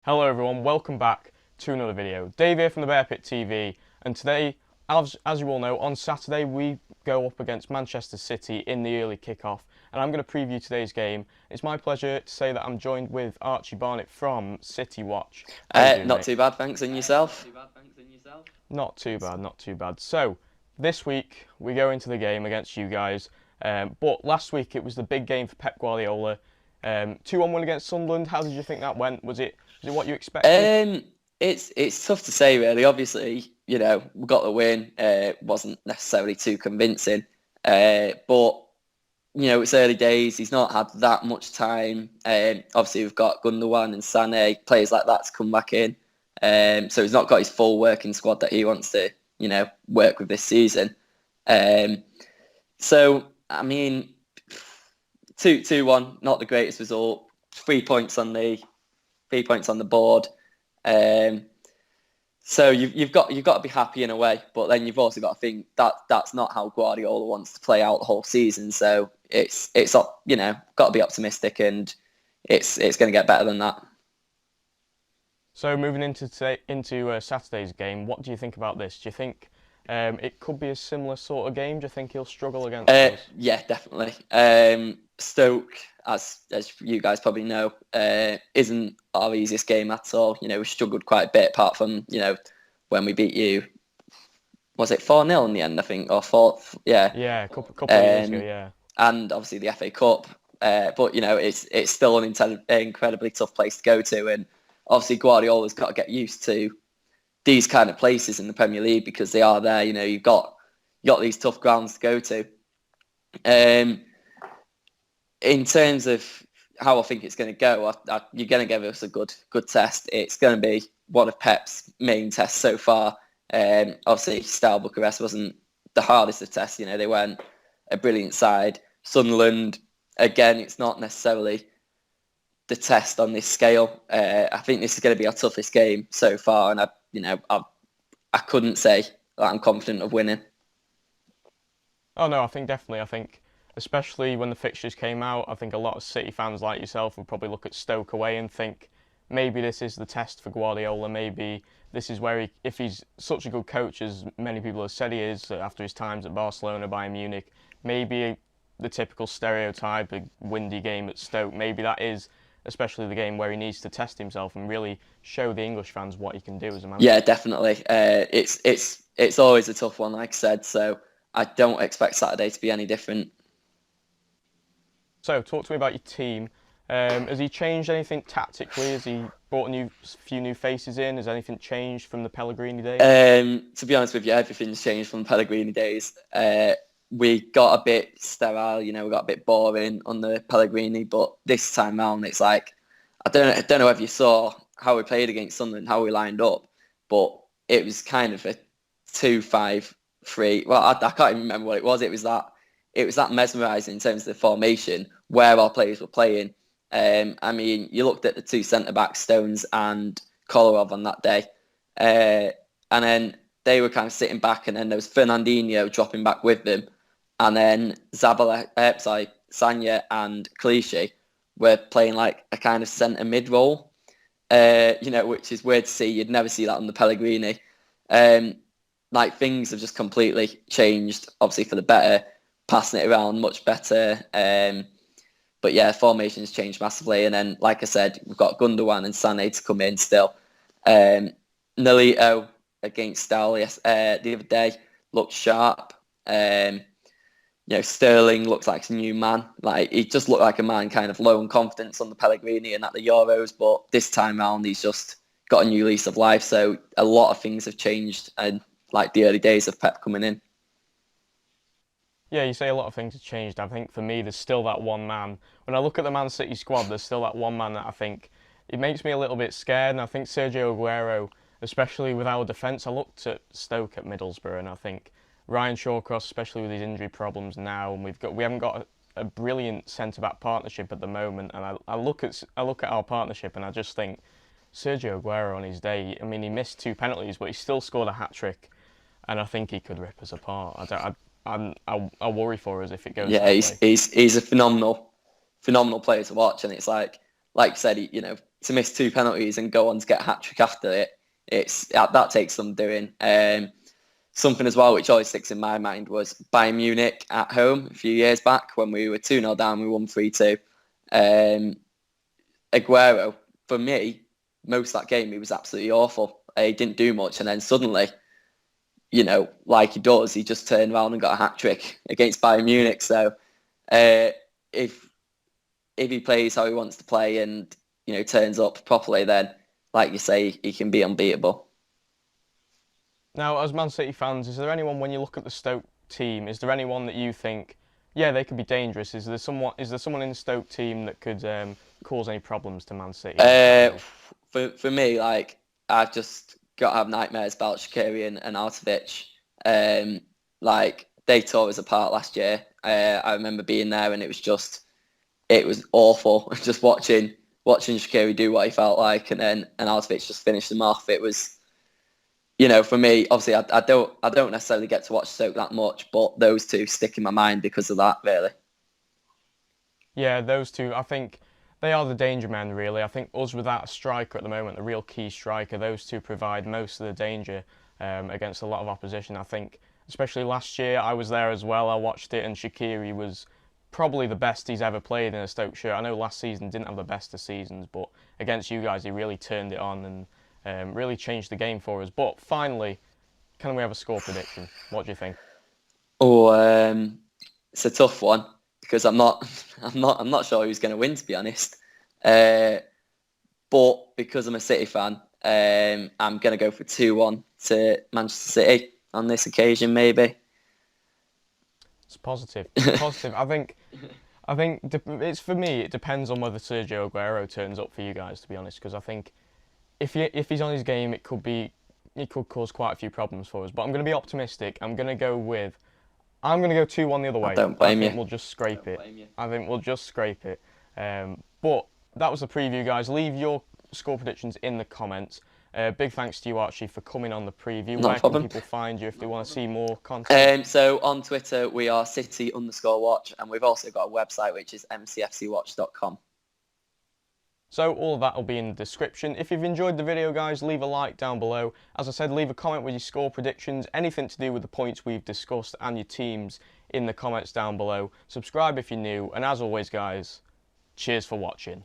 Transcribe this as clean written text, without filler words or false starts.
Hello everyone, welcome back to another video. Dave here from the Bear Pit TV, and today, as you all know, on Saturday we go up against Manchester City in the early kickoff, and I'm going to preview today's game. It's my pleasure to say that I'm joined with Archie Barnett from CityWatch. Not too bad, thanks, and yourself? Not too bad, not too bad. So, this week we go into the game against you guys, but last week it was the big game for Pep Guardiola. 2-1 win against Sunderland. How did you think that went? Was it what you expected? It's tough to say, really. Obviously, we got the win. It wasn't necessarily too convincing, but it's early days. He's not had that much time. Obviously, we've got Gundogan and Sané, players like that to come back in. So he's not got his full working squad that he wants to, work with this season. So I mean, 2-1, not the greatest result. 3 points on the board. So you've got to be happy in a way, but then you've also got to think that that's not how Guardiola wants to play out the whole season. So it's got to be optimistic, and it's going to get better than that. So moving into Saturday's game, what do you think about this? Do you think it could be a similar sort of game? Do you think he'll struggle against us? Yeah, definitely. Stoke, as you guys probably know, isn't our easiest game at all. We struggled quite a bit, apart from when we beat you. Was it 4-0 in the end? I think, or 4? Yeah. Yeah, a couple of years ago. Yeah. And obviously the FA Cup, but it's still an incredibly tough place to go to, and obviously Guardiola's got to get used to these kind of places in the Premier League, because they are there. You've got these tough grounds to go to. In terms of how I think it's going to go, you're going to give us a good test. It's going to be one of Pep's main tests so far. Obviously, Steaua Bucharest wasn't the hardest of tests. They weren't a brilliant side. Sunderland, again, it's not necessarily the test on this scale. I think this is going to be our toughest game so far, and I couldn't say that I'm confident of winning. Oh no, I think definitely. I think especially when the fixtures came out, I think a lot of City fans like yourself would probably look at Stoke away and think maybe this is the test for Guardiola. Maybe this is where if he's such a good coach as many people have said he is after his times at Barcelona, Bayern Munich, maybe the typical stereotype, a windy game at Stoke, maybe that is especially the game where he needs to test himself and really show the English fans what he can do as a manager. Yeah, definitely. It's always a tough one, like I said. So I don't expect Saturday to be any different. So, talk to me about your team. Has he changed anything tactically? Has he brought a few new faces in? Has anything changed from the Pellegrini days? To be honest with you, everything's changed from the Pellegrini days. We got a bit sterile, we got a bit boring on the Pellegrini, but this time round, it's like, I don't know if you saw how we played against Sunderland, how we lined up, but it was kind of a 2-5-3. Well, I can't even remember what it was. It was that mesmerising in terms of the formation, where our players were playing. I mean, you looked at the two centre-backs, Stones and Kolarov on that day, and then they were kind of sitting back, and then there was Fernandinho dropping back with them, and then Sanya and Clichy were playing like a kind of centre mid role, which is weird to see. You'd never see that on the Pellegrini. Like, things have just completely changed, obviously for the better, passing it around much better. But yeah, formation's changed massively. And then, like I said, we've got Gundogan and Sané to come in still. Nolito against Stoke the other day looked sharp. Sterling looks like a new man. Like, he just looked like a man kind of low on confidence on the Pellegrini and at the Euros, but this time round he's just got a new lease of life. So a lot of things have changed, and like the early days of Pep coming in. Yeah, you say a lot of things have changed. I think for me, there's still that one man. When I look at the Man City squad, there's still that one man that I think it makes me a little bit scared. And I think Sergio Aguero, especially with our defence, I looked at Stoke at Middlesbrough, and I think Ryan Shawcross, especially with his injury problems now, and we haven't got a brilliant centre back partnership at the moment. And I look at our partnership, and I just think Sergio Aguero on his day. I mean, he missed 2 penalties, but he still scored a hat trick, and I think he could rip us apart. I worry for us if it goes. Yeah, he's a phenomenal player to watch, and it's like you said, to miss 2 penalties and go on to get a hat-trick after it, that takes some doing. Something as well which always sticks in my mind was Bayern Munich at home a few years back when we were 2-0 down, we won 3-2. Aguero, for me, most of that game, he was absolutely awful. He didn't do much, and then suddenly, like he does, he just turned around and got a hat-trick against Bayern Munich. So if he plays how he wants to play and, turns up properly, then, like you say, he can be unbeatable. Now, as Man City fans, is there anyone, when you look at the Stoke team, is there anyone that you think, yeah, they could be dangerous? Is there someone in the Stoke team that could cause any problems to Man City? For me, like, I've just got to have nightmares about Shaqiri and Artovich. Like, they tore us apart last year. I remember being there, and it was awful. Just watching Shaqiri do what he felt like, and Artovich just finished them off. It was, for me, obviously, I don't necessarily get to watch Stoke that much, but those two stick in my mind because of that, really. Yeah, those two, I think they are the danger men, really. I think us without a striker at the moment, the real key striker, those two provide most of the danger against a lot of opposition. I think, especially last year, I was there as well. I watched it, and Shaqiri was probably the best he's ever played in a Stoke shirt. I know last season didn't have the best of seasons, but against you guys, he really turned it on and really changed the game for us. But finally, can we have a score prediction? What do you think? Oh, it's a tough one because I'm not sure who's going to win, to be honest. But because I'm a City fan, I'm going to go for 2-1 to Manchester City on this occasion, maybe. It's positive. It's positive. I think it's, for me, it depends on whether Sergio Aguero turns up for you guys, to be honest, because I think if he's on his game, it could cause quite a few problems for us. But I'm going to be optimistic. I'm going to go 2-1 the other way. I don't blame you. We'll just scrape it. I think we'll just scrape it. But that was the preview, guys. Leave your score predictions in the comments. Big thanks to you, Archie, for coming on the preview. No Where problem. can people find you if they want to see more content? So on Twitter, we are City_Watch, and we've also got a website, which is mcfcwatch.com. So all of that will be in the description. If you've enjoyed the video, guys, leave a like down below. As I said, leave a comment with your score predictions, anything to do with the points we've discussed and your teams in the comments down below. Subscribe if you're new, and as always, guys, cheers for watching.